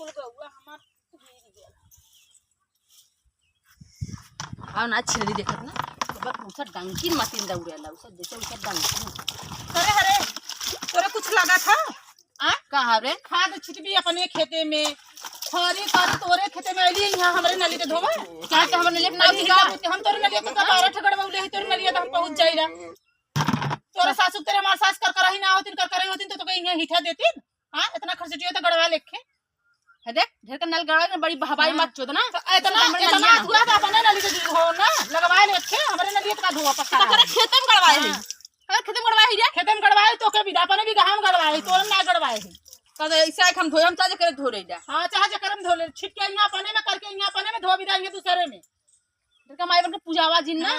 कुल गौआ हमार गिर गेल। आओ ना छिड़ी देखत ना बस उसा डंकी मतीन दौड़ेला उसा जैसे उसा डंकी। अरे अरे तोरे कुछ लगा था आ कहां रे खाद छिटबी अपने खेते में खरी कर तोरे खेते में आइली यहां हमरे नली के धोवा क्या के हमने लेके ना का हम तोरे नली के 12 ठगड़ मौले है तोरे नली तो हम पहुंच जाइला। तोरे सासु तेरे मार सास कर करही ना होतिन कर करही होतिन तो कहीं यहां हिठा देतिन। हां इतना खर्च जो तो गड़वा लेखे है देख ढेर का नल गड़ा बड़ी हवाई मत चोद ना इतना इतना धुआ था अपने नली के हो ना लगवा लेखे हमरे नली का धुआ पक्का करे खेतम गड़वाए है अरे खेतम गड़वाए है खेतम गड़वाए तो के विदा अपने भी गहम गड़वाए तोरे ना गड़वाए है कद ऐसा हम धोए हम चाहे करे धो रही हां चाहे जकरम धो ले छिट के यहां अपने में करके यहां अपने में धो भी देंगे दूसरे में ढेर का माई बन के पूजावा जिन ना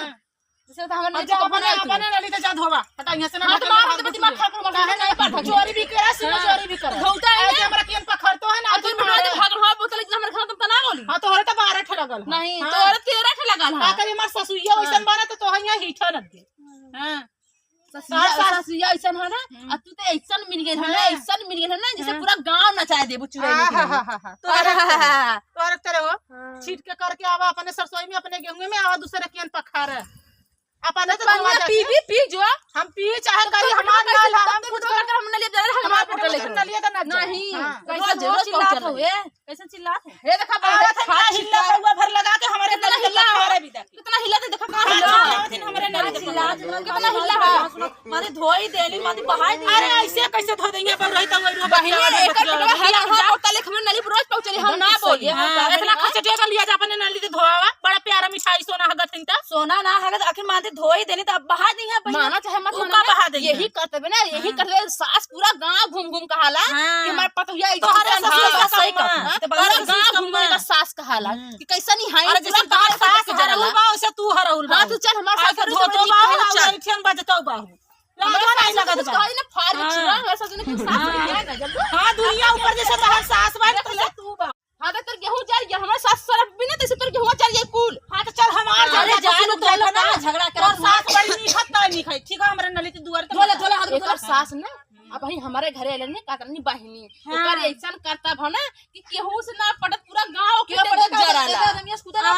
जैसे तो हमने अच्छा अपने नली ते जा धोवा हटा यहां से ना हां तो मार दे दिमाग खा कर काहे नहीं पाठ चोरी भी करे सिम चोरी भी करे धौता है ऐसे हमरा केन पखरतो है ना तू मार भाग रहा बोतल इतना हमरे खाना तुम तना बोली हां तोहरे तो 12 ठे लगल नहीं तोरे 13 ठे लगल का करे मार ससुइया वैसन बना तो तोह यहां हीठा रख दे हां ससुया ऐसा है ना अब तू तो ऐसा मिल गई है ना ऐसा मिल गई है ना जैसे पूरा गांव नचाए देबो चुड़ैल तोहरे तेरे हो छीट के करके आवा अपने सरसोई में अपने गेहूं में आवा दूसरे केन पखार अपने तो पी जो हम पी चाहे करी हमार नाल हम खुद कर हम नलिया जा रहे हमार बोतल लेके नलिया तो ना नहीं कैसा जरूर चिल्लात हुए कैसे चिल्लात है हे देखा बड़ा हिल्ला हुआ भर लगा के हमारे नल हिल्ला हमारे भी देख कितना हिला दे देखा कहां हिला हमारे नल चिल्लात कितना हिला है मारे धोई देली मारे बहाई दी अरे ऐसे कैसे धो देंगे पर रही तो वही बहिनी एक बोतल लेके हम नली रोज पहुंचली हम ना बोलिए इतना खर्च दे कर लिया जा अपने नली से धोवा बड़ा प्यारा मिठाई सोना हगत हिंता सोना ना हगत आखिर माते धोई देनी तो अब बहा दी है माना चाहे मत माना बहा दे यही करते ना यही करते सास पूरा गांव घूम घूम कहाला कि हमारे पतोहिया सही कर पूरा गांव घूम घूम का सास कहाला कि कैसा नहीं हाई अरे जैसे तार सास हरहुल बा वैसे तू हरहुल बा हां तू चल हमारे साथ धो तो बा और ठेन बजतो बा लागा नहीं लगत बा कहीं ना फाड़ छिरा वैसा जने कि सास है ना जब हां दुनिया ऊपर जैसे तहर सास बा तो तू बा हां तो तेरे गेहूं चल गया हमारे सास सरफ बिना तैसे तेरे गेहूं चल जाए कुल हां तो चल हमार अरे जान तो ना झगड़ा कर और सास बड़ी नहीं खाता नहीं खाई ठीक है हमारे नली के दुआर बोले बोले हाथ बोले सास ना अब ही हमारे घरे आले ने काटनी बहिनी ओकर ऐसन करता भ ना कि केहू से ना पटत पूरा गांव के पटत जराला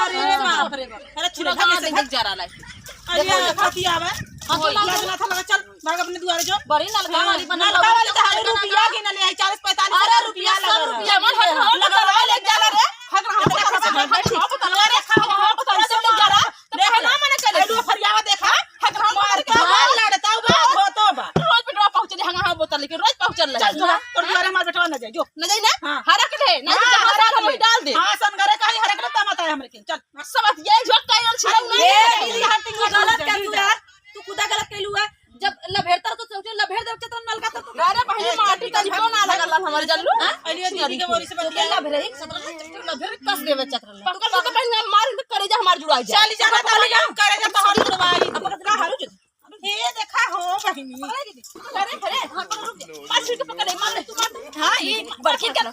अरे बाप रे बाप अरे पूरा गांव देख जराला अरे खाती आवे हां तो लाजना था लगा चल भाग अपने दुआरे जो बड़ी नलका वाली बना नलका वाली तो रुपया के न ले 40 45 अरे रुपया रुपया मन लगा ले जाला रे हग रहा अरे खा पता से जरा देख ना मने चले दो फरियावा देखा हग मार के लड़ता बा धोतो बा रोज पेटवा पहुंच दे हां बोतल लेके रोज पहुंचल चल जो और दुआरे मार बेटवा न जाए जो न जाई ना हरक दे ना जहां साथ में डाल दे हां संगरे कहीं हरक न मत है हमरे के चल सब ये झोक कायल छिड़ौ ना ये हटिंग गलत कर तू यार तू खुदा गलत कैलू है जब लभेरता तो सोचे लभेर देव के तो नलका तो अरे पहले माटी तन को ना लगल हमारे जल्लू अलिया दीदी के बोरी से बतिया लभेर एक लभेर कस देवे चक्र ले पकड़ तो पहले मार करे जा हमार जुड़ा जा चल जाना तो ले करे जा तो हर जुड़वाई अब कितना हारू जो ये देखा हो बहिनी अरे अरे हां रुक पांच के पकड़े मार तू मार हां ये बड़की कर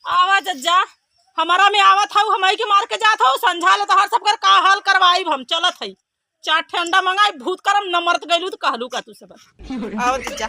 आवाज जा हमारा में आवत हूँ हमारी के मार के जात हो समझा ले तो हर सब कर का हाल करवाई हम चलत है 4 ठंडा मंगाई भूत करम न मरत गइलू तो कहलू का तू सब आवत जा